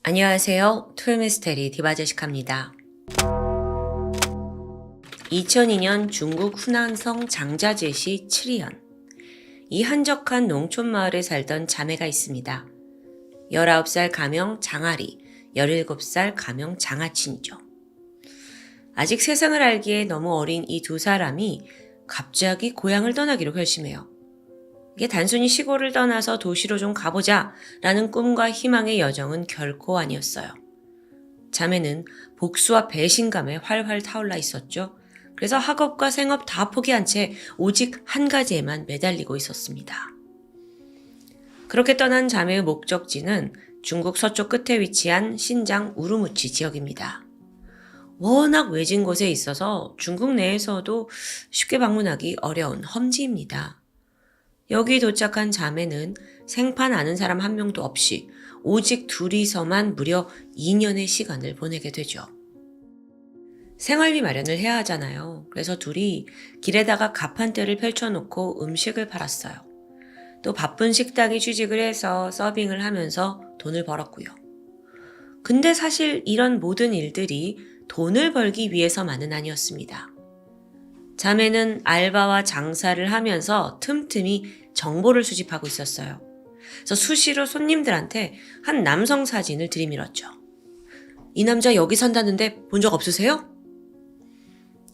안녕하세요. 토요미스테리 디바제시카입니다. 2002년 중국 후난성 장자제시 7위현. 이 한적한 농촌 마을에 살던 자매가 있습니다. 19살 가명 장아리, 17살 가명 장아친이죠. 아직 세상을 알기에 너무 어린 이 두 사람이 갑자기 고향을 떠나기로 결심해요. 이게 단순히 시골을 떠나서 도시로 좀 가보자 라는 꿈과 희망의 여정은 결코 아니었어요. 자매는 복수와 배신감에 활활 타올라 있었죠. 그래서 학업과 생업 다 포기한 채 오직 한 가지에만 매달리고 있었습니다. 그렇게 떠난 자매의 목적지는 중국 서쪽 끝에 위치한 신장 우루무치 지역입니다. 워낙 외진 곳에 있어서 중국 내에서도 쉽게 방문하기 어려운 험지입니다. 여기 도착한 자매는 생판 아는 사람 한 명도 없이 오직 둘이서만 무려 2년의 시간을 보내게 되죠. 생활비 마련을 해야 하잖아요. 그래서 둘이 길에다가 가판대를 펼쳐놓고 음식을 팔았어요. 또 바쁜 식당에 취직을 해서 서빙을 하면서 돈을 벌었고요. 근데 사실 이런 모든 일들이 돈을 벌기 위해서만은 아니었습니다. 자매는 알바와 장사를 하면서 틈틈이 정보를 수집하고 있었어요. 그래서 수시로 손님들한테 한 남성 사진을 들이밀었죠. 이 남자 여기 산다는데 본 적 없으세요?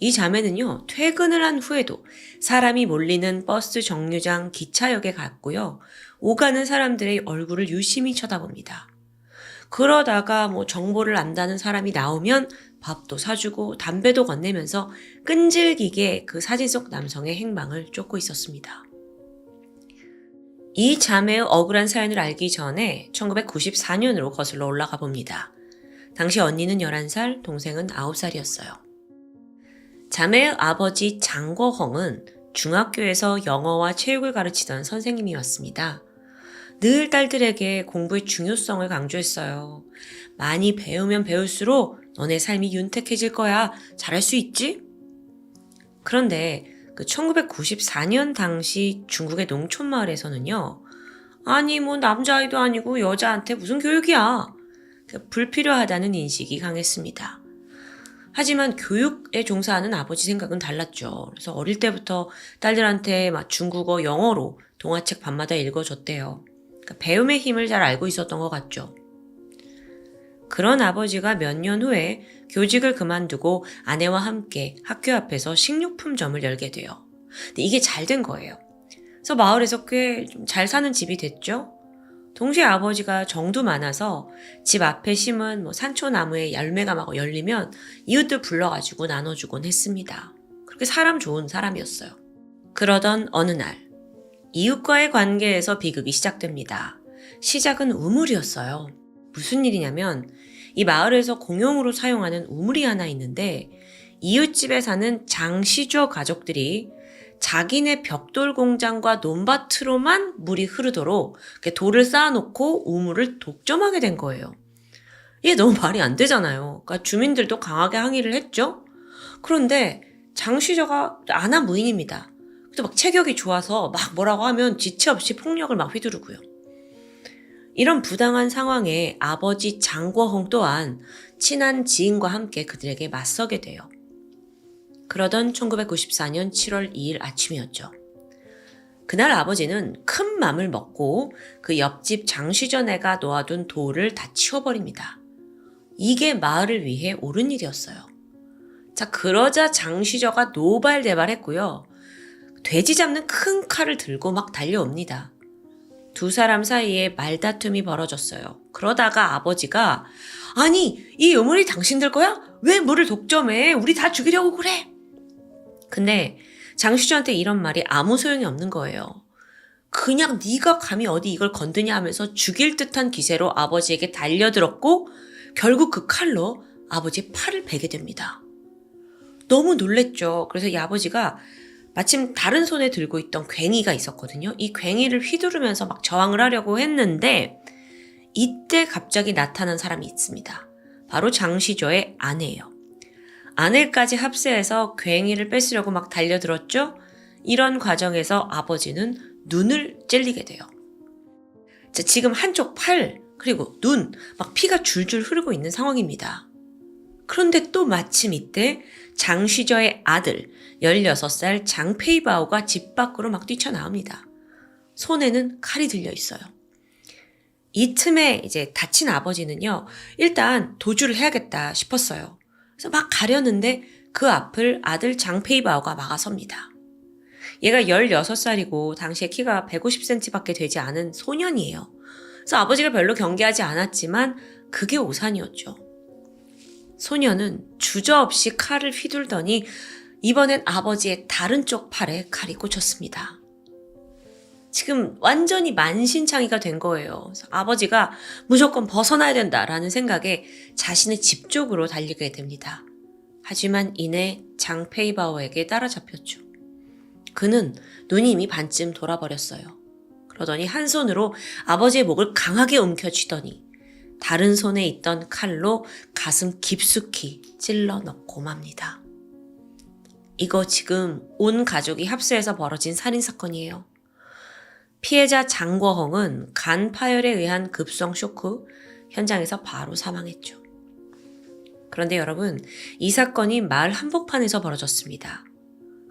이 자매는요, 퇴근을 한 후에도 사람이 몰리는 버스 정류장 기차역에 갔고요. 오가는 사람들의 얼굴을 유심히 쳐다봅니다. 그러다가 정보를 안다는 사람이 나오면 밥도 사주고 담배도 건네면서 끈질기게 그 사진 속 남성의 행방을 쫓고 있었습니다. 이 자매의 억울한 사연을 알기 전에 1994년으로 거슬러 올라가 봅니다. 당시 언니는 11살, 동생은 9살이었어요. 자매의 아버지 장거헝은 중학교에서 영어와 체육을 가르치던 선생님이었습니다. 늘 딸들에게 공부의 중요성을 강조했어요. 많이 배우면 배울수록 너네 삶이 윤택해질 거야. 잘할 수 있지? 그런데 1994년 당시 중국의 농촌 마을에서는요. 아니 남자아이도 아니고 여자한테 무슨 교육이야. 불필요하다는 인식이 강했습니다. 하지만 교육에 종사하는 아버지 생각은 달랐죠. 그래서 어릴 때부터 딸들한테 중국어, 영어로 동화책 밤마다 읽어줬대요. 배움의 힘을 잘 알고 있었던 것 같죠. 그런 아버지가 몇 년 후에 교직을 그만두고 아내와 함께 학교 앞에서 식료품점을 열게 돼요. 근데 이게 잘 된 거예요. 그래서 마을에서 꽤 좀 잘 사는 집이 됐죠. 동시에 아버지가 정도 많아서 집 앞에 심은 산초나무에 열매가 막 열리면 이웃들 불러가지고 나눠주곤 했습니다. 그렇게 사람 좋은 사람이었어요. 그러던 어느 날 이웃과의 관계에서 비극이 시작됩니다. 시작은 우물이었어요. 무슨 일이냐면 이 마을에서 공용으로 사용하는 우물이 하나 있는데 이웃집에 사는 장시조 가족들이 자기네 벽돌 공장과 논밭으로만 물이 흐르도록 돌을 쌓아놓고 우물을 독점하게 된 거예요. 이게 너무 말이 안 되잖아요. 그러니까 주민들도 강하게 항의를 했죠. 그런데 장시조가 안한 무인입니다. 또 체격이 좋아서 뭐라고 하면 지체 없이 폭력을 휘두르고요. 이런 부당한 상황에 아버지 장궈홍 또한 친한 지인과 함께 그들에게 맞서게 돼요. 그러던 1994년 7월 2일 아침이었죠. 그날 아버지는 큰 맘을 먹고 그 옆집 장시전애가 놓아둔 돌을 다 치워버립니다. 이게 마을을 위해 옳은 일이었어요. 자, 그러자 장시저가 노발대발했고요. 돼지 잡는 큰 칼을 들고 달려옵니다. 두 사람 사이에 말다툼이 벌어졌어요. 그러다가 아버지가 아니 이 우물이 당신들 거야? 왜 물을 독점해? 우리 다 죽이려고 그래? 근데 장시주한테 이런 말이 아무 소용이 없는 거예요. 그냥 네가 감히 어디 이걸 건드냐 하면서 죽일 듯한 기세로 아버지에게 달려들었고 결국 그 칼로 아버지의 팔을 베게 됩니다. 너무 놀랬죠. 그래서 이 아버지가 마침 다른 손에 들고 있던 괭이가 있었거든요. 이 괭이를 휘두르면서 저항을 하려고 했는데 이때 갑자기 나타난 사람이 있습니다. 바로 장시조의 아내예요. 아내까지 합세해서 괭이를 뺏으려고 달려들었죠. 이런 과정에서 아버지는 눈을 찔리게 돼요. 자, 지금 한쪽 팔 그리고 눈, 막 피가 줄줄 흐르고 있는 상황입니다. 그런데 또 마침 이때 장쉬저의 아들 16살 장페이바오가 집 밖으로 막 뛰쳐나옵니다. 손에는 칼이 들려 있어요. 이 틈에 이제 다친 아버지는요, 일단 도주를 해야겠다 싶었어요. 그래서 막 가려는데 그 앞을 아들 장페이바오가 막아섭니다. 얘가 16살이고 당시에 키가 150cm 밖에 되지 않은 소년이에요. 그래서 아버지가 별로 경계하지 않았지만 그게 오산이었죠. 소년은 주저없이 칼을 휘둘더니 이번엔 아버지의 다른 쪽 팔에 칼이 꽂혔습니다. 지금 완전히 만신창이가 된 거예요. 그래서 아버지가 무조건 벗어나야 된다라는 생각에 자신의 집 쪽으로 달리게 됩니다. 하지만 이내 장페이바오에게 따라잡혔죠. 그는 눈이 이미 반쯤 돌아버렸어요. 그러더니 한 손으로 아버지의 목을 강하게 움켜쥐더니 다른 손에 있던 칼로 가슴 깊숙이 찔러 넣고 맙니다. 이거 지금 온 가족이 합세해서 벌어진 살인사건이에요. 피해자 장궈헝은 간 파열에 의한 급성 쇼크, 현장에서 바로 사망했죠. 그런데 여러분, 이 사건이 마을 한복판에서 벌어졌습니다.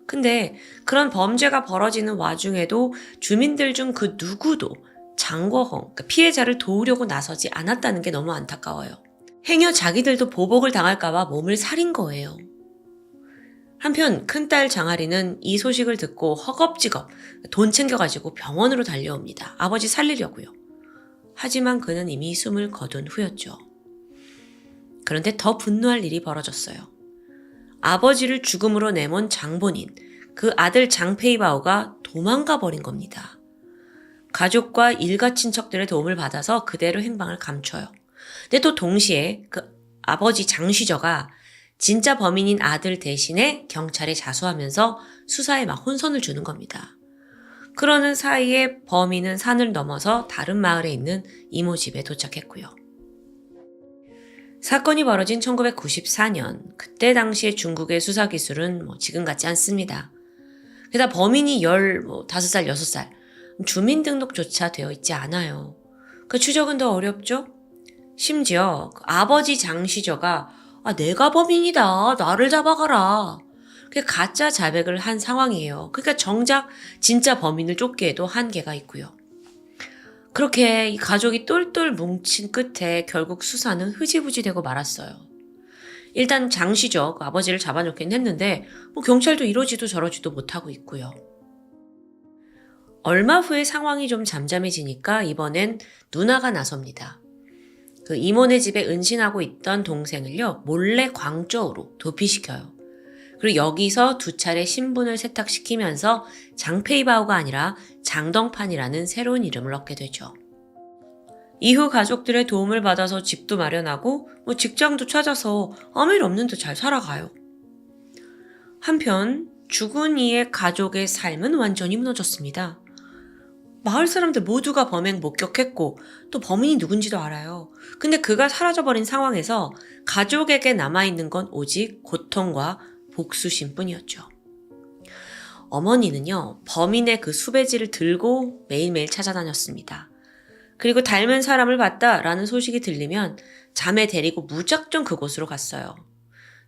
근데 그런 범죄가 벌어지는 와중에도 주민들 중 그 누구도 장궈헝, 그러니까 피해자를 도우려고 나서지 않았다는 게 너무 안타까워요. 행여 자기들도 보복을 당할까봐 몸을 사린 거예요. 한편 큰딸 장아리는 이 소식을 듣고 허겁지겁 돈 챙겨가지고 병원으로 달려옵니다. 아버지 살리려고요. 하지만 그는 이미 숨을 거둔 후였죠. 그런데 더 분노할 일이 벌어졌어요. 아버지를 죽음으로 내몬 장본인, 그 아들 장페이바오가 도망가 버린 겁니다. 가족과 일가 친척들의 도움을 받아서 그대로 행방을 감춰요. 근데 또 동시에 그 아버지 장쉬저가 진짜 범인인 아들 대신에 경찰에 자수하면서 수사에 막 혼선을 주는 겁니다. 그러는 사이에 범인은 산을 넘어서 다른 마을에 있는 이모 집에 도착했고요. 사건이 벌어진 1994년, 그때 당시의 중국의 수사 기술은 지금 같지 않습니다. 게다가 범인이 15살, 6살, 주민등록조차 되어 있지 않아요. 그 추적은 더 어렵죠? 심지어 아버지 장쉬저가 내가 범인이다. 나를 잡아가라. 그게 가짜 자백을 한 상황이에요. 그러니까 정작 진짜 범인을 쫓기에도 한계가 있고요. 그렇게 이 가족이 똘똘 뭉친 끝에 결국 수사는 흐지부지 되고 말았어요. 일단 장쉬저, 그 아버지를 잡아놓긴 했는데 경찰도 이러지도 저러지도 못하고 있고요. 얼마 후에 상황이 좀 잠잠해지니까 이번엔 누나가 나섭니다. 그 이모네 집에 은신하고 있던 동생을요, 몰래 광저우로 도피시켜요. 그리고 여기서 2차례 신분을 세탁시키면서 장페이바오가 아니라 장덩판이라는 새로운 이름을 얻게 되죠. 이후 가족들의 도움을 받아서 집도 마련하고 직장도 찾아서 아무 일 없는 듯 잘 살아가요. 한편 죽은 이의 가족의 삶은 완전히 무너졌습니다. 마을 사람들 모두가 범행 목격했고 또 범인이 누군지도 알아요. 근데 그가 사라져버린 상황에서 가족에게 남아있는 건 오직 고통과 복수심 뿐이었죠. 어머니는요, 범인의 그 수배지를 들고 매일매일 찾아다녔습니다. 그리고 닮은 사람을 봤다라는 소식이 들리면 자매 데리고 무작정 그곳으로 갔어요.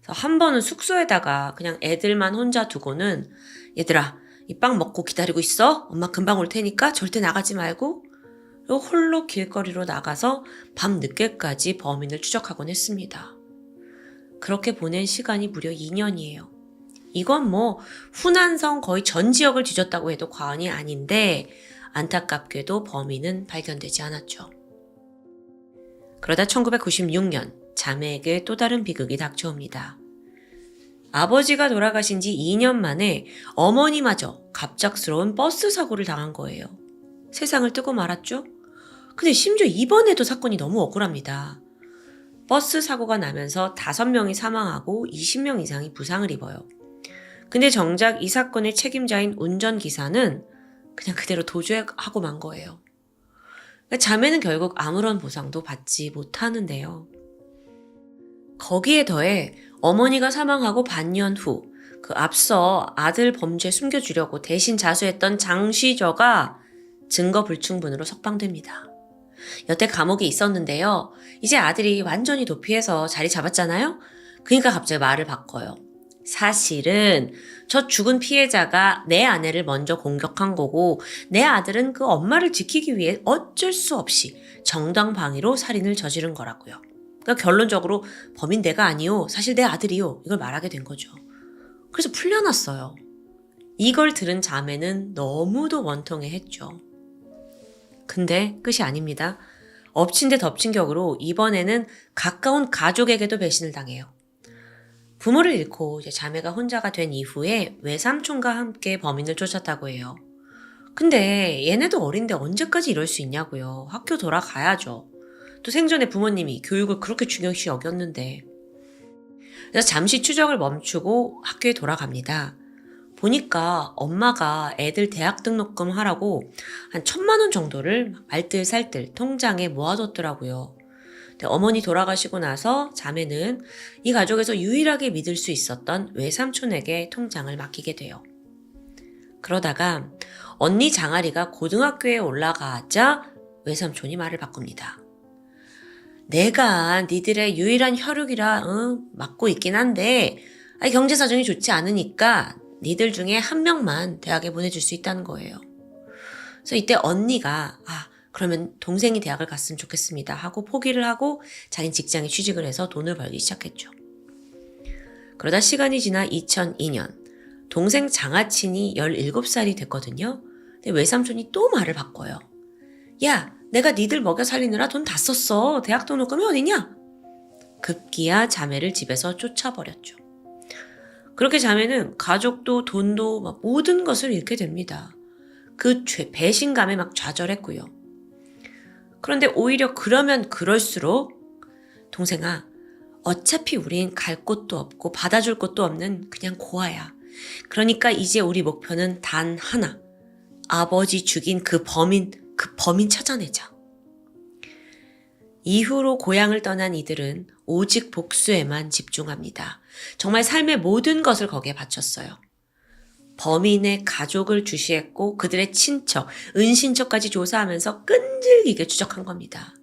그래서 한 번은 숙소에다가 그냥 애들만 혼자 두고는 얘들아, 이 빵 먹고 기다리고 있어. 엄마 금방 올 테니까 절대 나가지 말고. 그리고 홀로 길거리로 나가서 밤 늦게까지 범인을 추적하곤 했습니다. 그렇게 보낸 시간이 무려 2년이에요. 이건 후난성 거의 전 지역을 뒤졌다고 해도 과언이 아닌데 안타깝게도 범인은 발견되지 않았죠. 그러다 1996년 자매에게 또 다른 비극이 닥쳐옵니다. 아버지가 돌아가신 지 2년 만에 어머니마저 갑작스러운 버스 사고를 당한 거예요. 세상을 뜨고 말았죠? 근데 심지어 이번에도 사건이 너무 억울합니다. 버스 사고가 나면서 5명이 사망하고 20명 이상이 부상을 입어요. 근데 정작 이 사건의 책임자인 운전기사는 그냥 그대로 도주하고 만 거예요. 그러니까 자매는 결국 아무런 보상도 받지 못하는데요. 거기에 더해 어머니가 사망하고 반년 후 그 앞서 아들 범죄 숨겨주려고 대신 자수했던 장쉬저가 증거 불충분으로 석방됩니다. 여태 감옥에 있었는데요. 이제 아들이 완전히 도피해서 자리 잡았잖아요? 그러니까 갑자기 말을 바꿔요. 사실은 저 죽은 피해자가 내 아내를 먼저 공격한 거고 내 아들은 그 엄마를 지키기 위해 어쩔 수 없이 정당방위로 살인을 저지른 거라고요. 그러니까 결론적으로 범인 내가 아니요. 사실 내 아들이요. 이걸 말하게 된 거죠. 그래서 풀려났어요. 이걸 들은 자매는 너무도 원통해했죠. 근데 끝이 아닙니다. 엎친 데 덮친 격으로 이번에는 가까운 가족에게도 배신을 당해요. 부모를 잃고 이제 자매가 혼자가 된 이후에 외삼촌과 함께 범인을 쫓았다고 해요. 근데 얘네도 어린데 언제까지 이럴 수 있냐고요. 학교 돌아가야죠. 또 생전에 부모님이 교육을 그렇게 중요시 여겼는데. 그래서 잠시 추적을 멈추고 학교에 돌아갑니다. 보니까 엄마가 애들 대학 등록금 하라고 한 1,000만 원 정도를 알뜰살뜰 통장에 모아뒀더라고요. 근데 어머니 돌아가시고 나서 자매는 이 가족에서 유일하게 믿을 수 있었던 외삼촌에게 통장을 맡기게 돼요. 그러다가 언니 장아리가 고등학교에 올라가자 외삼촌이 말을 바꿉니다. 내가 니들의 유일한 혈육이라 맡고 있긴 한데 경제 사정이 좋지 않으니까 니들 중에 한 명만 대학에 보내줄 수 있다는 거예요. 그래서 이때 언니가 그러면 동생이 대학을 갔으면 좋겠습니다 하고 포기를 하고 자긴 직장에 취직을 해서 돈을 벌기 시작했죠. 그러다 시간이 지나 2002년 동생 장아친이 17살이 됐거든요. 근데 외삼촌이 또 말을 바꿔요. 야, 내가 니들 먹여 살리느라 돈 다 썼어. 대학 등록금이 어디냐? 급기야 자매를 집에서 쫓아버렸죠. 그렇게 자매는 가족도 돈도 모든 것을 잃게 됩니다. 그 배신감에 막 좌절했고요. 그런데 오히려 그러면 그럴수록 동생아, 어차피 우린 갈 곳도 없고 받아줄 곳도 없는 그냥 고아야. 그러니까 이제 우리 목표는 단 하나. 아버지 죽인 그 범인 찾아내자. 이후로 고향을 떠난 이들은 오직 복수에만 집중합니다. 정말 삶의 모든 것을 거기에 바쳤어요. 범인의 가족을 주시했고 그들의 친척, 은신처까지 조사하면서 끈질기게 추적한 겁니다.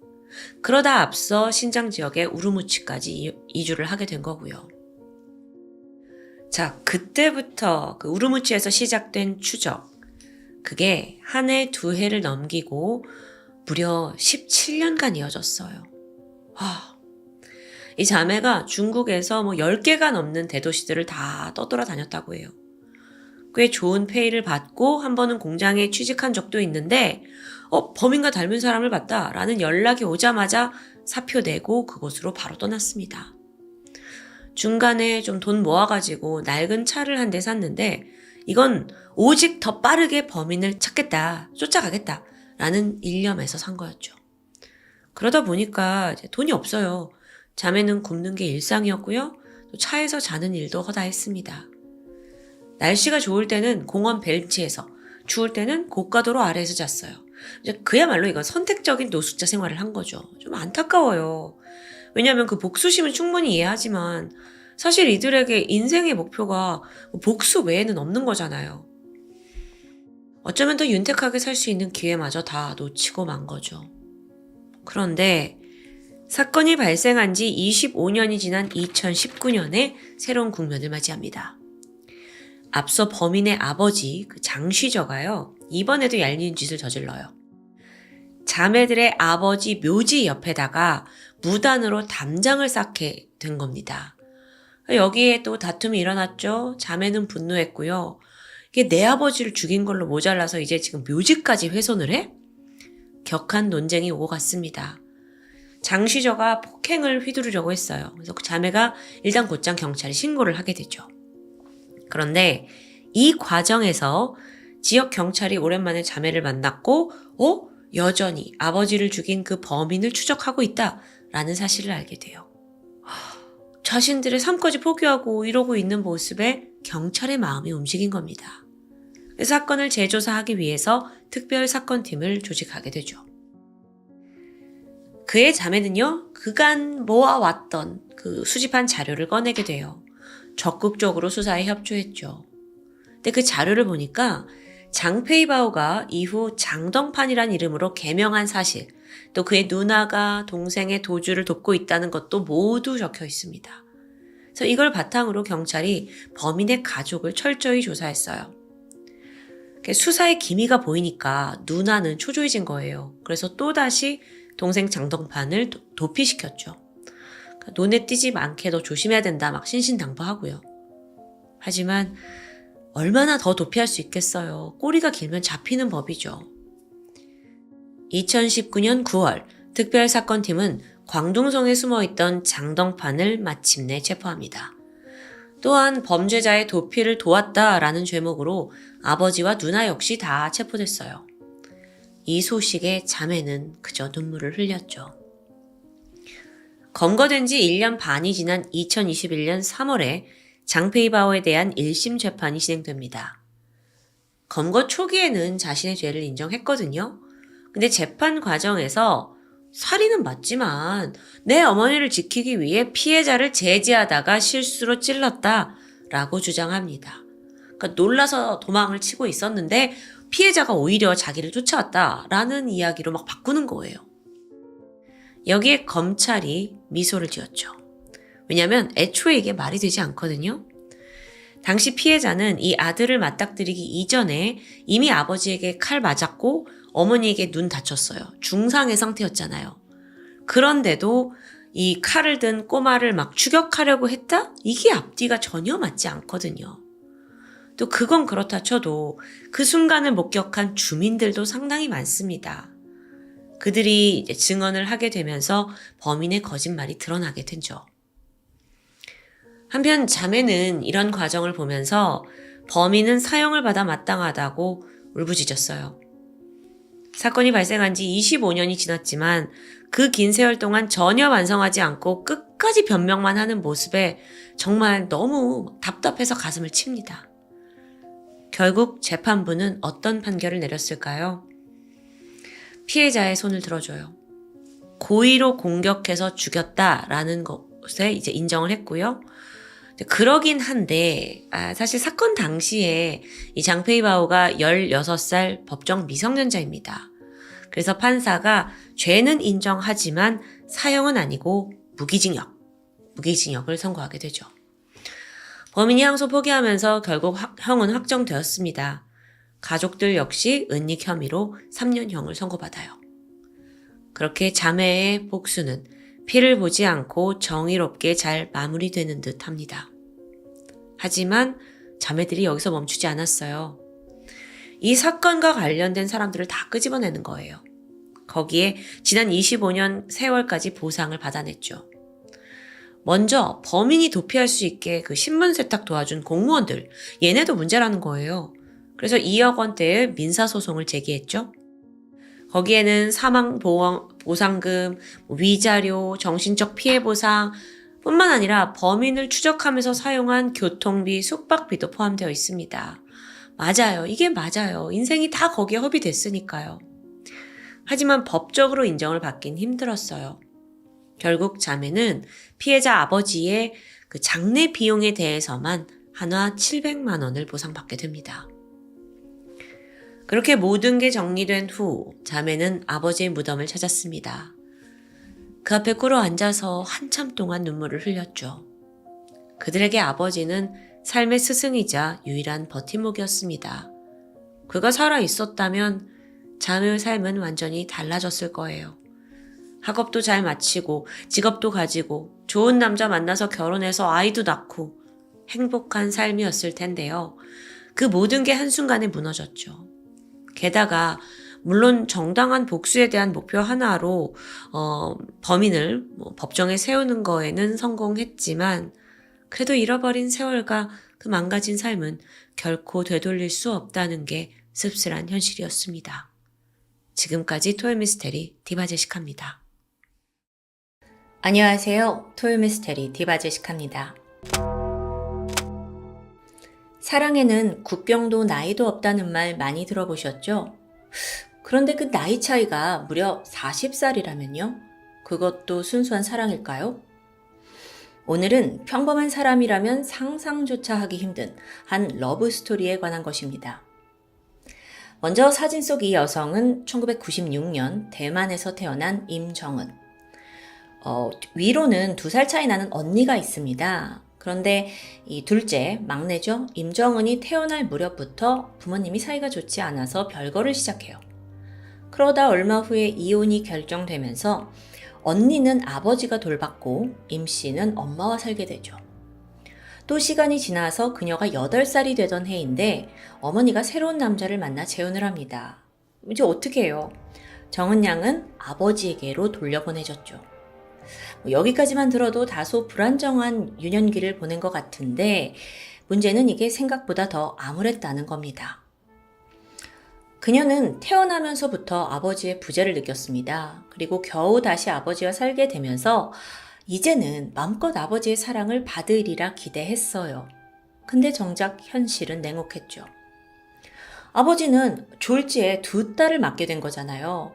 그러다 앞서 신장 지역의 우르무치까지 이주를 하게 된 거고요. 자, 그때부터 그 우르무치에서 시작된 추적. 그게 한 해, 두 해를 넘기고 무려 17년간 이어졌어요. 이 자매가 중국에서 10개가 넘는 대도시들을 다 떠돌아다녔다고 해요. 꽤 좋은 페이를 받고 한 번은 공장에 취직한 적도 있는데 범인과 닮은 사람을 봤다라는 연락이 오자마자 사표 내고 그곳으로 바로 떠났습니다. 중간에 좀 돈 모아가지고 낡은 차를 한 대 샀는데 이건 오직 더 빠르게 범인을 찾겠다, 쫓아가겠다 라는 일념에서 산 거였죠. 그러다 보니까 이제 돈이 없어요. 자매는 굶는 게 일상이었고요. 또 차에서 자는 일도 허다했습니다. 날씨가 좋을 때는 공원 벤치에서, 추울 때는 고가도로 아래에서 잤어요. 이제 그야말로 이건 선택적인 노숙자 생활을 한 거죠. 좀 안타까워요. 왜냐하면 그 복수심은 충분히 이해하지만 사실 이들에게 인생의 목표가 복수 외에는 없는 거잖아요. 어쩌면 더 윤택하게 살 수 있는 기회마저 다 놓치고 만 거죠. 그런데 사건이 발생한 지 25년이 지난 2019년에 새로운 국면을 맞이합니다. 앞서 범인의 아버지 그 장쉬저가요. 이번에도 얄미운 짓을 저질러요. 자매들의 아버지 묘지 옆에다가 무단으로 담장을 쌓게 된 겁니다. 여기에 또 다툼이 일어났죠. 자매는 분노했고요. 이게 내 아버지를 죽인 걸로 모자라서 이제 지금 묘지까지 훼손을 해? 격한 논쟁이 오고 갔습니다. 장쉬저가 폭행을 휘두르려고 했어요. 그래서 그 자매가 일단 곧장 경찰에 신고를 하게 되죠. 그런데 이 과정에서 지역 경찰이 오랜만에 자매를 만났고 여전히 아버지를 죽인 그 범인을 추적하고 있다라는 사실을 알게 돼요. 자신들의 삶까지 포기하고 이러고 있는 모습에 경찰의 마음이 움직인 겁니다. 사건을 재조사하기 위해서 특별사건팀을 조직하게 되죠. 그의 자매는요, 그간 모아왔던 그 수집한 자료를 꺼내게 돼요. 적극적으로 수사에 협조했죠. 근데 그 자료를 보니까 장페이바오가 이후 장덩판이란 이름으로 개명한 사실, 또 그의 누나가 동생의 도주를 돕고 있다는 것도 모두 적혀 있습니다. 그래서 이걸 바탕으로 경찰이 범인의 가족을 철저히 조사했어요. 수사의 기미가 보이니까 누나는 초조해진 거예요. 그래서 또다시 동생 장덕판을 도피시켰죠. 눈에 띄지 않게 더 조심해야 된다 막 신신당부하고요. 하지만 얼마나 더 도피할 수 있겠어요. 꼬리가 길면 잡히는 법이죠. 2019년 9월 특별사건팀은 광둥성에 숨어있던 장덕판을 마침내 체포합니다. 또한 범죄자의 도피를 도왔다라는 죄목으로 아버지와 누나 역시 다 체포됐어요. 이 소식에 자매는 그저 눈물을 흘렸죠. 검거된 지 1년 반이 지난 2021년 3월에 장페이바오에 대한 1심 재판이 진행됩니다. 검거 초기에는 자신의 죄를 인정했거든요. 근데 재판 과정에서 살인은 맞지만 내 어머니를 지키기 위해 피해자를 제지하다가 실수로 찔렀다라고 주장합니다. 그러니까 놀라서 도망을 치고 있었는데 피해자가 오히려 자기를 쫓아왔다라는 이야기로 막 바꾸는 거예요. 여기에 검찰이 미소를 지었죠. 왜냐하면 애초에 이게 말이 되지 않거든요. 당시 피해자는 이 아들을 맞닥뜨리기 이전에 이미 아버지에게 칼 맞았고 어머니에게 눈 다쳤어요. 중상의 상태였잖아요. 그런데도 이 칼을 든 꼬마를 막 추격하려고 했다? 이게 앞뒤가 전혀 맞지 않거든요. 또 그건 그렇다 쳐도 그 순간을 목격한 주민들도 상당히 많습니다. 그들이 이제 증언을 하게 되면서 범인의 거짓말이 드러나게 되죠. 한편 자매는 이런 과정을 보면서 범인은 사형을 받아 마땅하다고 울부짖었어요. 사건이 발생한 지 25년이 지났지만 그 긴 세월 동안 전혀 반성하지 않고 끝까지 변명만 하는 모습에 정말 너무 답답해서 가슴을 칩니다. 결국 재판부는 어떤 판결을 내렸을까요? 피해자의 손을 들어줘요. 고의로 공격해서 죽였다라는 것에 이제 인정을 했고요. 그러긴 한데 사실 사건 당시에 이 장페이바오가 16살 법정 미성년자입니다. 그래서 판사가 죄는 인정하지만 사형은 아니고 무기징역을 선고하게 되죠. 범인이 항소 포기하면서 결국 형은 확정되었습니다. 가족들 역시 은닉 혐의로 3년형을 선고받아요. 그렇게 자매의 복수는 피를 보지 않고 정의롭게 잘 마무리되는 듯 합니다. 하지만 자매들이 여기서 멈추지 않았어요. 이 사건과 관련된 사람들을 다 끄집어내는 거예요. 거기에 지난 25년 세월까지 보상을 받아냈죠. 먼저 범인이 도피할 수 있게 그 신분 세탁 도와준 공무원들, 얘네도 문제라는 거예요. 그래서 2억 원대의 민사소송을 제기했죠. 거기에는 사망보상금, 위자료, 정신적 피해보상 뿐만 아니라 범인을 추적하면서 사용한 교통비, 숙박비도 포함되어 있습니다. 맞아요. 이게 맞아요. 인생이 다 거기에 허비됐으니까요. 하지만 법적으로 인정을 받긴 힘들었어요. 결국 자매는 피해자 아버지의 그 장례 비용에 대해서만 한화 700만 원을 보상받게 됩니다. 그렇게 모든 게 정리된 후 자매는 아버지의 무덤을 찾았습니다. 그 앞에 꿇어 앉아서 한참 동안 눈물을 흘렸죠. 그들에게 아버지는 삶의 스승이자 유일한 버팀목이었습니다. 그가 살아 있었다면 자매의 삶은 완전히 달라졌을 거예요. 학업도 잘 마치고 직업도 가지고 좋은 남자 만나서 결혼해서 아이도 낳고 행복한 삶이었을 텐데요. 그 모든 게 한순간에 무너졌죠. 게다가 물론 정당한 복수에 대한 목표 하나로 범인을 법정에 세우는 거에는 성공했지만 그래도 잃어버린 세월과 그 망가진 삶은 결코 되돌릴 수 없다는 게 씁쓸한 현실이었습니다. 지금까지 토요미스테리 디바제시카입니다. 안녕하세요. 토요미스테리 디바제시카입니다. 사랑에는 국경도 나이도 없다는 말 많이 들어보셨죠? 그런데 그 나이 차이가 무려 40살이라면요? 그것도 순수한 사랑일까요? 오늘은 평범한 사람이라면 상상조차 하기 힘든 한 러브 스토리에 관한 것입니다. 먼저 사진 속 이 여성은 1996년 대만에서 태어난 임정은. 위로는 2살 차이 나는 언니가 있습니다. 그런데 이 둘째, 막내죠. 임정은이 태어날 무렵부터 부모님이 사이가 좋지 않아서 별거를 시작해요. 그러다 얼마 후에 이혼이 결정되면서 언니는 아버지가 돌봤고 임 씨는 엄마와 살게 되죠. 또 시간이 지나서 그녀가 8살이 되던 해인데 어머니가 새로운 남자를 만나 재혼을 합니다. 이제 어떻게 해요? 정은 양은 아버지에게로 돌려보내졌죠. 여기까지만 들어도 다소 불안정한 유년기를 보낸 것 같은데 문제는 이게 생각보다 더 암울했다는 겁니다. 그녀는 태어나면서부터 아버지의 부재를 느꼈습니다. 그리고 겨우 다시 아버지와 살게 되면서 이제는 마음껏 아버지의 사랑을 받으리라 기대했어요. 근데 정작 현실은 냉혹했죠. 아버지는 졸지에 2딸을 맡게 된 거잖아요.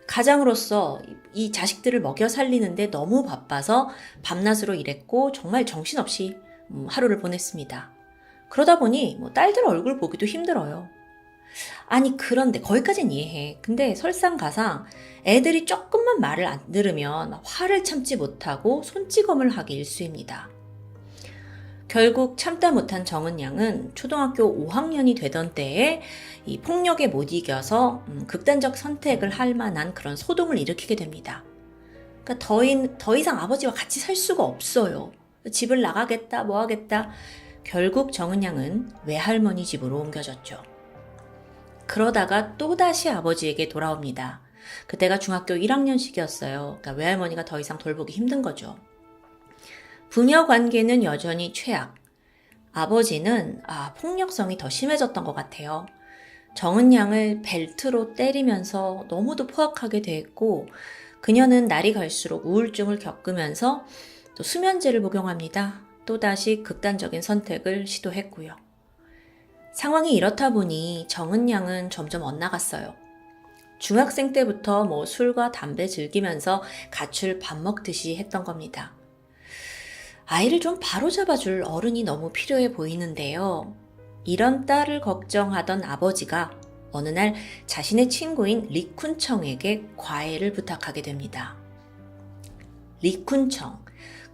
가장으로서 이 자식들을 먹여 살리는데 너무 바빠서 밤낮으로 일했고 정말 정신없이 하루를 보냈습니다. 그러다 보니 딸들 얼굴 보기도 힘들어요. 아니 그런데 거기까지는 이해해. 근데 설상가상 애들이 조금만 말을 안 들으면 화를 참지 못하고 손찌검을 하기 일쑤입니다. 결국 참다 못한 정은 양은 초등학교 5학년이 되던 때에 이 폭력에 못 이겨서 극단적 선택을 할 만한 그런 소동을 일으키게 됩니다. 그러니까 더 이상 아버지와 같이 살 수가 없어요. 집을 나가겠다 뭐 하겠다. 결국 정은 양은 외할머니 집으로 옮겨졌죠. 그러다가 또다시 아버지에게 돌아옵니다. 그때가 중학교 1학년씩이었어요. 그러니까 외할머니가 더 이상 돌보기 힘든 거죠. 부녀 관계는 여전히 최악. 아버지는 폭력성이 더 심해졌던 것 같아요. 정은 양을 벨트로 때리면서 너무도 포악하게 대했고 그녀는 날이 갈수록 우울증을 겪으면서 또 수면제를 복용합니다. 또다시 극단적인 선택을 시도했고요. 상황이 이렇다 보니 정은 양은 점점 엇나갔어요. 중학생 때부터 술과 담배 즐기면서 가출 밥 먹듯이 했던 겁니다. 아이를 좀 바로잡아줄 어른이 너무 필요해 보이는데요. 이런 딸을 걱정하던 아버지가 어느 날 자신의 친구인 리쿤청에게 과외를 부탁하게 됩니다. 리쿤청,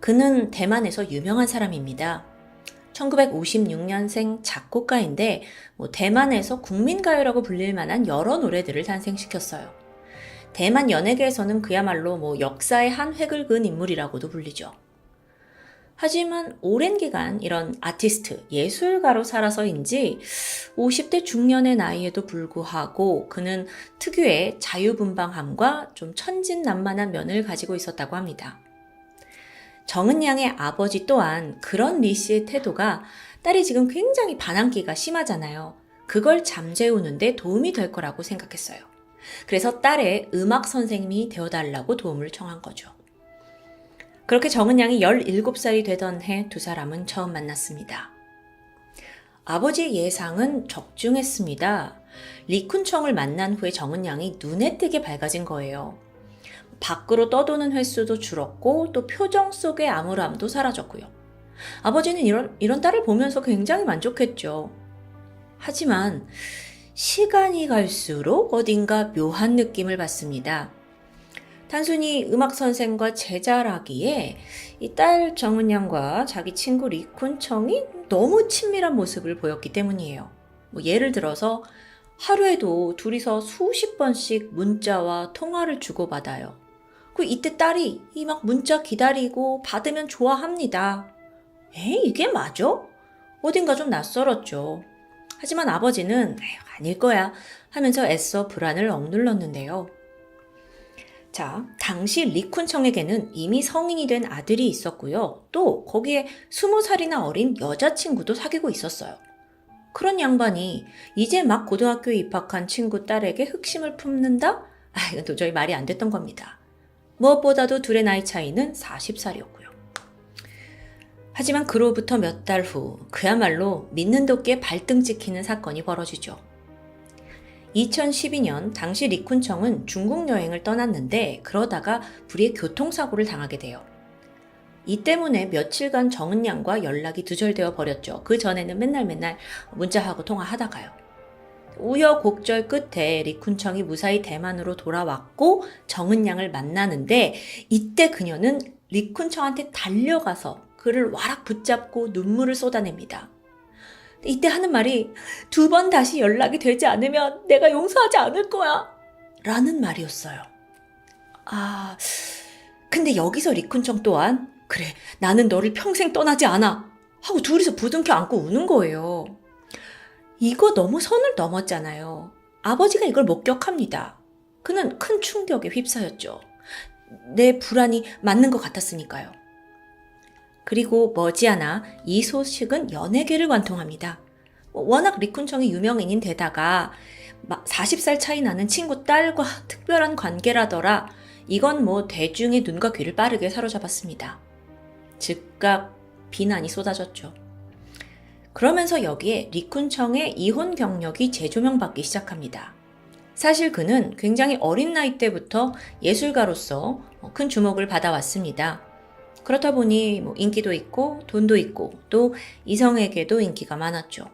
그는 대만에서 유명한 사람입니다. 1956년생 작곡가인데 대만에서 국민가요라고 불릴 만한 여러 노래들을 탄생시켰어요. 대만 연예계에서는 그야말로 역사의 한 획을 그은 인물이라고도 불리죠. 하지만 오랜 기간 이런 아티스트, 예술가로 살아서인지 50대 중년의 나이에도 불구하고 그는 특유의 자유분방함과 좀 천진난만한 면을 가지고 있었다고 합니다. 정은 양의 아버지 또한 그런 리 씨의 태도가 딸이 지금 굉장히 반항기가 심하잖아요. 그걸 잠재우는데 도움이 될 거라고 생각했어요. 그래서 딸의 음악 선생님이 되어달라고 도움을 청한 거죠. 그렇게 정은 양이 17살이 되던 해 두 사람은 처음 만났습니다. 아버지의 예상은 적중했습니다. 리쿤청을 만난 후에 정은 양이 눈에 띄게 밝아진 거예요. 밖으로 떠도는 횟수도 줄었고 또 표정 속의 암울함도 사라졌고요. 아버지는 이런 딸을 보면서 굉장히 만족했죠. 하지만 시간이 갈수록 어딘가 묘한 느낌을 받습니다. 단순히 음악 선생과 제자라기에 이 딸 정은 양과 자기 친구 리쿤청이 너무 친밀한 모습을 보였기 때문이에요. 예를 들어서 하루에도 둘이서 수십 번씩 문자와 통화를 주고받아요. 이때 딸이 막 문자 기다리고 받으면 좋아합니다. 이게 맞아? 어딘가 좀 낯설었죠. 하지만 아버지는 아닐 거야 하면서 애써 불안을 억눌렀는데요. 자, 당시 리쿤청에게는 이미 성인이 된 아들이 있었고요. 또 거기에 20살이나 어린 여자친구도 사귀고 있었어요. 그런 양반이 이제 막 고등학교에 입학한 친구 딸에게 흑심을 품는다? 이건 도저히 말이 안 됐던 겁니다. 무엇보다도 둘의 나이 차이는 40살이었고요. 하지만 그로부터 몇 달 후 그야말로 믿는 도끼에 발등 찍히는 사건이 벌어지죠. 2012년 당시 리쿤청은 중국 여행을 떠났는데 그러다가 불의의 교통사고를 당하게 돼요. 이 때문에 며칠간 정은 양과 연락이 두절되어 버렸죠. 그 전에는 맨날 문자하고 통화하다가요. 우여곡절 끝에 리쿤청이 무사히 대만으로 돌아왔고 정은양을 만나는데 이때 그녀는 리쿤청한테 달려가서 그를 와락 붙잡고 눈물을 쏟아냅니다. 이때 하는 말이 2번 다시 연락이 되지 않으면 내가 용서하지 않을 거야 라는 말이었어요. 근데 여기서 리쿤청 또한 그래 나는 너를 평생 떠나지 않아 하고 둘이서 부둥켜 안고 우는 거예요. 이거 너무 선을 넘었잖아요. 아버지가 이걸 목격합니다. 그는 큰 충격에 휩싸였죠. 내 불안이 맞는 것 같았으니까요. 그리고 머지않아 이 소식은 연예계를 관통합니다. 워낙 리쿤청이 유명인인 데다가 40살 차이 나는 친구 딸과 특별한 관계라더라. 이건 뭐 대중의 눈과 귀를 빠르게 사로잡았습니다. 즉각 비난이 쏟아졌죠. 그러면서 여기에 리쿤청의 이혼 경력이 재조명받기 시작합니다. 사실 그는 굉장히 어린 나이 때부터 예술가로서 큰 주목을 받아왔습니다. 그렇다 보니 인기도 있고 돈도 있고 또 이성에게도 인기가 많았죠.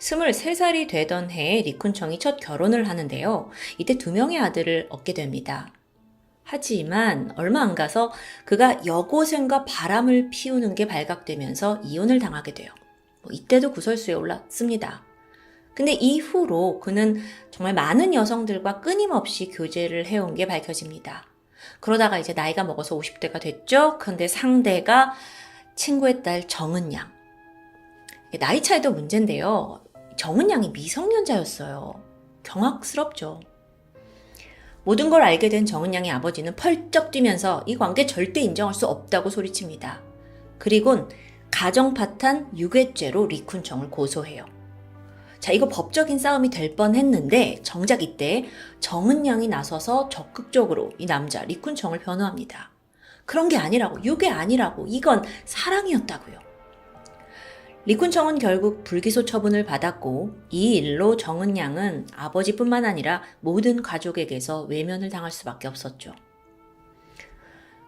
23살이 되던 해에 리쿤청이 첫 결혼을 하는데요. 이때 2명의 아들을 얻게 됩니다. 하지만 얼마 안 가서 그가 여고생과 바람을 피우는 게 발각되면서 이혼을 당하게 돼요. 이때도 구설수에 올랐습니다. 근데 이후로 그는 정말 많은 여성들과 끊임없이 교제를 해온 게 밝혀집니다. 그러다가 이제 나이가 먹어서 50대가 됐죠. 근데 상대가 친구의 딸 정은양. 나이 차이도 문제인데요. 정은양이 미성년자였어요. 경악스럽죠. 모든 걸 알게 된 정은양의 아버지는 펄쩍 뛰면서 이 관계 절대 인정할 수 없다고 소리칩니다. 그리곤 가정파탄 유괴죄로 리쿤청을 고소해요. 자, 이거 법적인 싸움이 될 뻔했는데 정작 이때 정은양이 나서서 적극적으로 이 남자 리쿤청을 변호합니다. 그런 게 아니라고, 유괴 아니라고, 이건 사랑이었다고요. 리쿤청은 결국 불기소 처분을 받았고 이 일로 정은양은 아버지뿐만 아니라 모든 가족에게서 외면을 당할 수밖에 없었죠.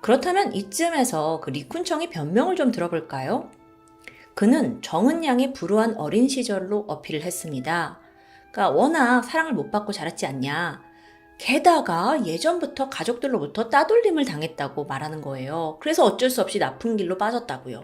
그렇다면 이쯤에서 그 리쿤청의 변명을 좀 들어볼까요? 그는 정은양의 불우한 어린 시절로 어필을 했습니다. 그러니까 워낙 사랑을 못 받고 자랐지 않냐. 게다가 예전부터 가족들로부터 따돌림을 당했다고 말하는 거예요. 그래서 어쩔 수 없이 나쁜 길로 빠졌다고요.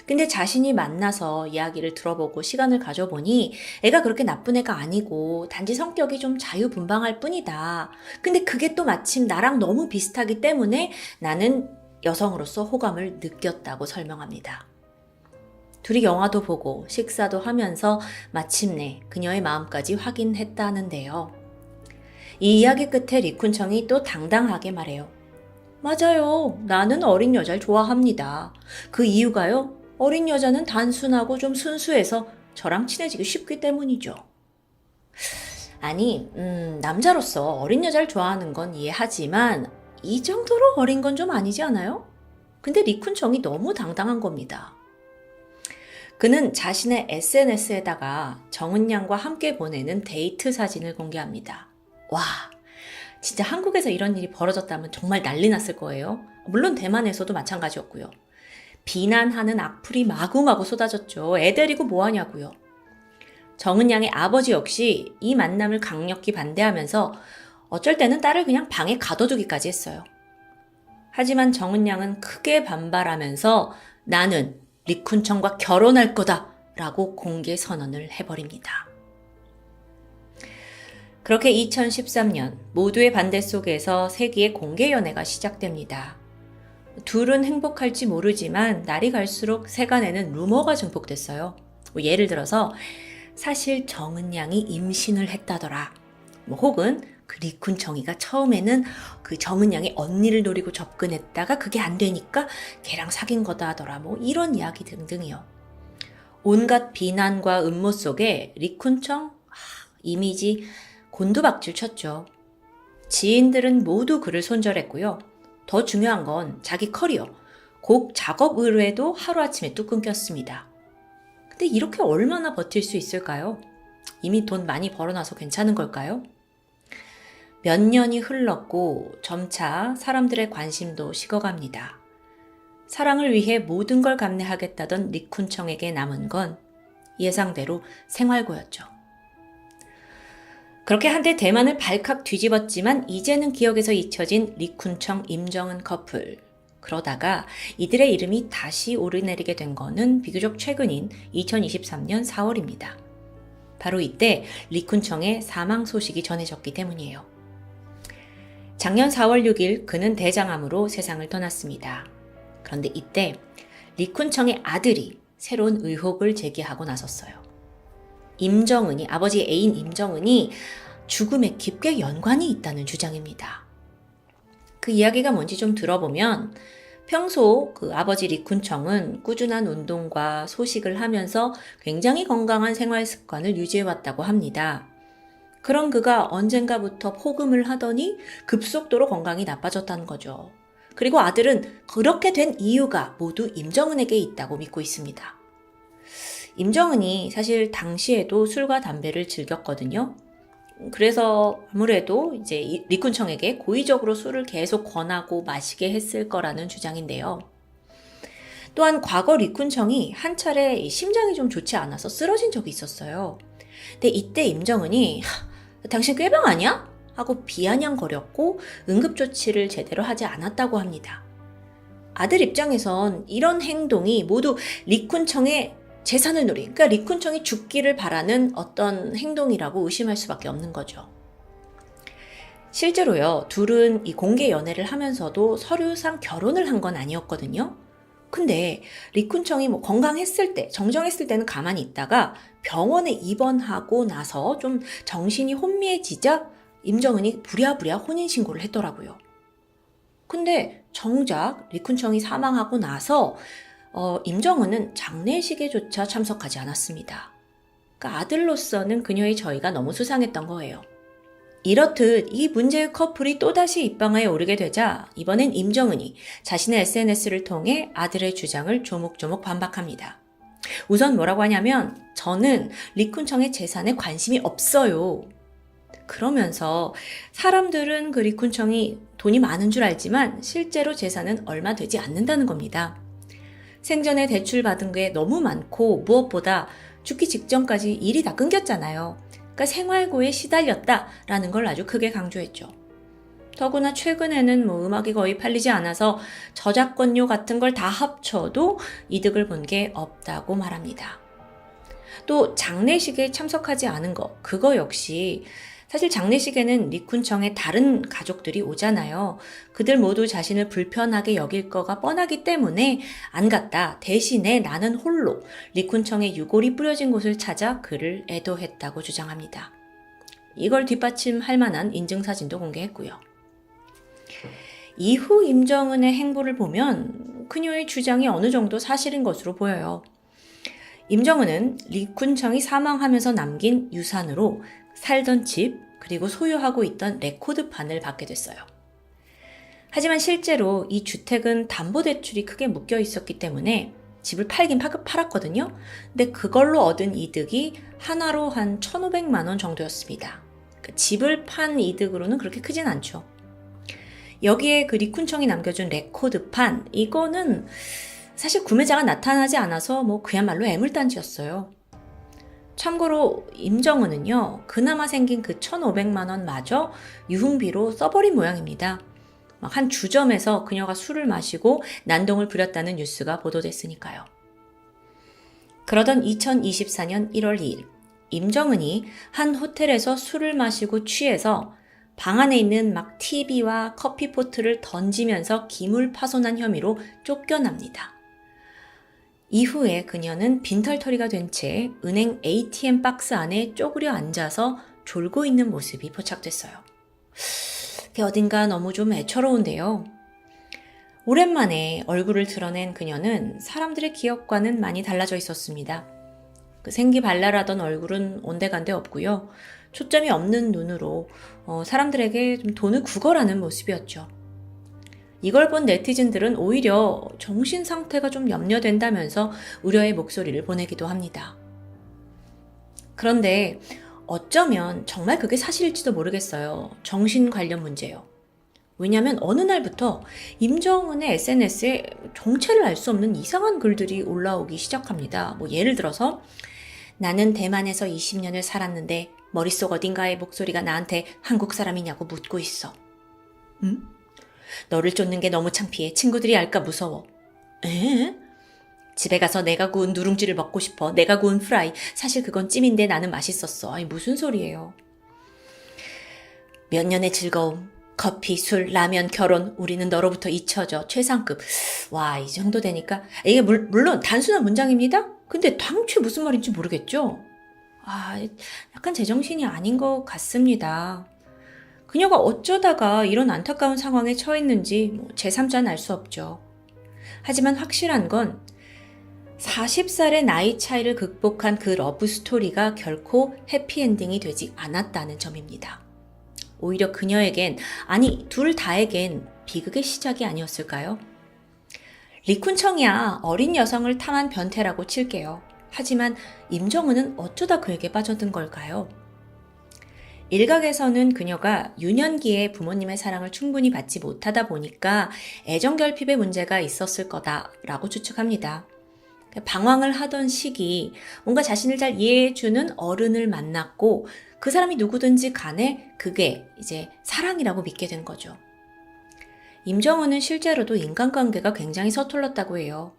근데 자신이 만나서 이야기를 들어보고 시간을 가져보니 애가 그렇게 나쁜 애가 아니고 단지 성격이 좀 자유분방할 뿐이다. 근데 그게 또 마침 나랑 너무 비슷하기 때문에 나는 여성으로서 호감을 느꼈다고 설명합니다. 둘이 영화도 보고 식사도 하면서 마침내 그녀의 마음까지 확인했다는데요. 이 이야기 끝에 리쿤청이 또 당당하게 말해요. 맞아요. 나는 어린 여자를 좋아합니다. 그 이유가요. 어린 여자는 단순하고 좀 순수해서 저랑 친해지기 쉽기 때문이죠. 아니, 남자로서 어린 여자를 좋아하는 건 이해하지만 이 정도로 어린 건 좀 아니지 않아요? 근데 리쿤청이 너무 당당한 겁니다. 그는 자신의 SNS에다가 정은양과 함께 보내는 데이트 사진을 공개합니다. 와, 진짜 한국에서 이런 일이 벌어졌다면 정말 난리 났을 거예요. 물론 대만에서도 마찬가지였고요. 비난하는 악플이 마구마구 쏟아졌죠. 애 데리고 뭐하냐고요. 정은양의 아버지 역시 이 만남을 강력히 반대하면서 어쩔 때는 딸을 그냥 방에 가둬두기까지 했어요. 하지만 정은양은 크게 반발하면서 나는 리쿤청과 결혼할 거다 라고 공개 선언을 해버립니다. 그렇게 2013년 모두의 반대 속에서 세기의 공개 연애가 시작됩니다. 둘은 행복할지 모르지만 날이 갈수록 세간에는 루머가 증폭됐어요. 예를 들어서 사실 정은양이 임신을 했다더라. 혹은 그 리쿤청이가 처음에는 그 정은양의 언니를 노리고 접근했다가 그게 안 되니까 걔랑 사귄 거다 하더라. 이런 이야기 등등이요. 온갖 비난과 음모 속에 리쿤청 이미지 곤두박질 쳤죠. 지인들은 모두 그를 손절했고요. 더 중요한 건 자기 커리어, 곡 작업 의뢰도 하루아침에 뚝 끊겼습니다. 근데 이렇게 얼마나 버틸 수 있을까요? 이미 돈 많이 벌어놔서 괜찮은 걸까요? 몇 년이 흘렀고 점차 사람들의 관심도 식어갑니다. 사랑을 위해 모든 걸 감내하겠다던 리쿤청에게 남은 건 예상대로 생활고였죠. 그렇게 한때 대만을 발칵 뒤집었지만 이제는 기억에서 잊혀진 리쿤청, 임정은 커플. 그러다가 이들의 이름이 다시 오르내리게 된 거는 비교적 최근인 2023년 4월입니다. 바로 이때 리쿤청의 사망 소식이 전해졌기 때문이에요. 작년 4월 6일 그는 대장암으로 세상을 떠났습니다. 그런데 이때 리쿤청의 아들이 새로운 의혹을 제기하고 나섰어요. 임정은이, 아버지 애인 임정은이 죽음에 깊게 연관이 있다는 주장입니다. 그 이야기가 뭔지 좀 들어보면 평소 그 아버지 리쿤청은 꾸준한 운동과 소식을 하면서 굉장히 건강한 생활 습관을 유지해왔다고 합니다. 그런 그가 언젠가부터 폭음을 하더니 급속도로 건강이 나빠졌다는 거죠. 그리고 아들은 그렇게 된 이유가 모두 임정은에게 있다고 믿고 있습니다. 임정은이 사실 당시에도 술과 담배를 즐겼거든요. 그래서 아무래도 이제 리쿤청에게 고의적으로 술을 계속 권하고 마시게 했을 거라는 주장인데요. 또한 과거 리쿤청이 한 차례 심장이 좀 좋지 않아서 쓰러진 적이 있었어요. 근데 이때 임정은이 당신 꾀병 아니야? 하고 비아냥거렸고 응급조치를 제대로 하지 않았다고 합니다. 아들 입장에선 이런 행동이 모두 리쿤청의 재산을 노린, 그러니까 리쿤청이 죽기를 바라는 어떤 행동이라고 의심할 수밖에 없는 거죠. 실제로요, 둘은 이 공개 연애를 하면서도 서류상 결혼을 한 건 아니었거든요. 근데 리쿤청이 건강했을 때, 정정했을 때는 가만히 있다가 병원에 입원하고 나서 좀 정신이 혼미해지자 임정은이 부랴부랴 혼인신고를 했더라고요. 근데 정작 리쿤청이 사망하고 나서 임정은은 장례식에조차 참석하지 않았습니다. 그러니까 아들로서는 그녀의 저희가 너무 수상했던 거예요. 이렇듯 이 문제의 커플이 또다시 입방아에 오르게 되자 이번엔 임정은이 자신의 SNS를 통해 아들의 주장을 조목조목 반박합니다. 우선 뭐라고 하냐면 저는 리쿤청의 재산에 관심이 없어요. 그러면서 사람들은 그 리쿤청이 돈이 많은 줄 알지만 실제로 재산은 얼마 되지 않는다는 겁니다. 생전에 대출받은 게 너무 많고 무엇보다 죽기 직전까지 일이 다 끊겼잖아요. 그러니까 생활고에 시달렸다라는 걸 아주 크게 강조했죠. 더구나 최근에는 음악이 거의 팔리지 않아서 저작권료 같은 걸 다 합쳐도 이득을 본 게 없다고 말합니다. 또 장례식에 참석하지 않은 거, 그거 역시 사실 장례식에는 리쿤청의 다른 가족들이 오잖아요. 그들 모두 자신을 불편하게 여길 거가 뻔하기 때문에 안 갔다. 대신에 나는 홀로 리쿤청의 유골이 뿌려진 곳을 찾아 그를 애도했다고 주장합니다. 이걸 뒷받침할 만한 인증사진도 공개했고요. 이후 임정은의 행보를 보면 그녀의 주장이 어느 정도 사실인 것으로 보여요. 임정은은 리쿤청이 사망하면서 남긴 유산으로 살던 집 그리고 소유하고 있던 레코드판을 받게 됐어요. 하지만 실제로 이 주택은 담보대출이 크게 묶여 있었기 때문에 집을 팔긴 팔았거든요. 근데 그걸로 얻은 이득이 하나로 한 1,500만 원 정도였습니다. 집을 판 이득으로는 그렇게 크진 않죠. 여기에 그 리쿤청이 남겨준 레코드판, 이거는 사실 구매자가 나타나지 않아서 그야말로 애물단지였어요. 참고로 임정은은요, 그나마 생긴 그 1,500만 원마저 유흥비로 써버린 모양입니다. 한 주점에서 그녀가 술을 마시고 난동을 부렸다는 뉴스가 보도됐으니까요. 그러던 2024년 1월 2일, 임정은이 한 호텔에서 술을 마시고 취해서 방 안에 있는 TV와 커피포트를 던지면서 기물 파손한 혐의로 쫓겨납니다. 이후에 그녀는 빈털터리가 된 채 은행 ATM 박스 안에 쪼그려 앉아서 졸고 있는 모습이 포착됐어요. 그게 어딘가 너무 좀 애처로운데요. 오랜만에 얼굴을 드러낸 그녀는 사람들의 기억과는 많이 달라져 있었습니다. 그 생기발랄하던 얼굴은 온데간데 없고요. 초점이 없는 눈으로 사람들에게 좀 돈을 구걸하는 모습이었죠. 이걸 본 네티즌들은 오히려 정신 상태가 좀 염려된다면서 우려의 목소리를 보내기도 합니다. 그런데 어쩌면 정말 그게 사실일지도 모르겠어요. 정신 관련 문제요. 왜냐하면 어느 날부터 임정은의 SNS에 정체를 알 수 없는 이상한 글들이 올라오기 시작합니다. 예를 들어서 나는 대만에서 20년을 살았는데 머릿속 어딘가에 목소리가 나한테 한국 사람이냐고 묻고 있어. 응? 너를 쫓는 게 너무 창피해. 친구들이 알까 무서워. 에? 집에 가서 내가 구운 누룽지를 먹고 싶어. 내가 구운 프라이. 사실 그건 찜인데 나는 맛있었어. 아니 무슨 소리예요. 몇 년의 즐거움. 커피, 술, 라면, 결혼. 우리는 너로부터 잊혀져. 최상급. 와, 이 정도 되니까. 이게 물론 단순한 문장입니다. 근데 당최 무슨 말인지 모르겠죠? 약간 제정신이 아닌 것 같습니다. 그녀가 어쩌다가 이런 안타까운 상황에 처했는지 제3자는 알 수 없죠. 하지만 확실한 건 40살의 나이 차이를 극복한 그 러브 스토리가 결코 해피엔딩이 되지 않았다는 점입니다. 오히려 그녀에겐, 아니 둘 다에겐 비극의 시작이 아니었을까요? 리쿤청이야 어린 여성을 탐한 변태라고 칠게요. 하지만 임정은은 어쩌다 그에게 빠져든 걸까요? 일각에서는 그녀가 유년기에 부모님의 사랑을 충분히 받지 못하다 보니까 애정결핍의 문제가 있었을 거다라고 추측합니다. 방황을 하던 시기, 뭔가 자신을 잘 이해해주는 어른을 만났고 그 사람이 누구든지 간에 그게 이제 사랑이라고 믿게 된 거죠. 임정은은 실제로도 인간관계가 굉장히 서툴렀다고 해요.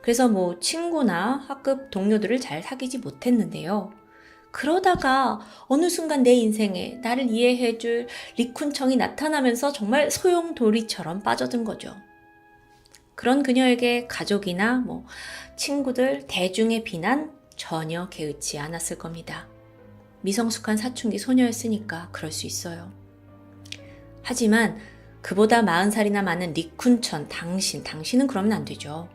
그래서 친구나 학급 동료들을 잘 사귀지 못했는데요. 그러다가 어느 순간 내 인생에 나를 이해해줄 리쿤청이 나타나면서 정말 소용돌이처럼 빠져든 거죠. 그런 그녀에게 가족이나 친구들, 대중의 비난 전혀 개의치 않았을 겁니다. 미성숙한 사춘기 소녀였으니까 그럴 수 있어요. 하지만 그보다 40살이나 많은 리쿤천, 당신은 그러면 안 되죠.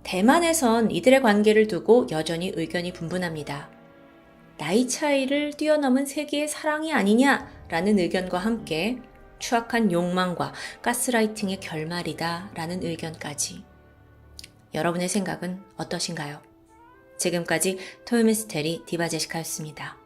대만에선 이들의 관계를 두고 여전히 의견이 분분합니다. 나이 차이를 뛰어넘은 세계의 사랑이 아니냐라는 의견과 함께 추악한 욕망과 가스라이팅의 결말이다라는 의견까지. 여러분의 생각은 어떠신가요? 지금까지 토요미스테리 디바제시카였습니다.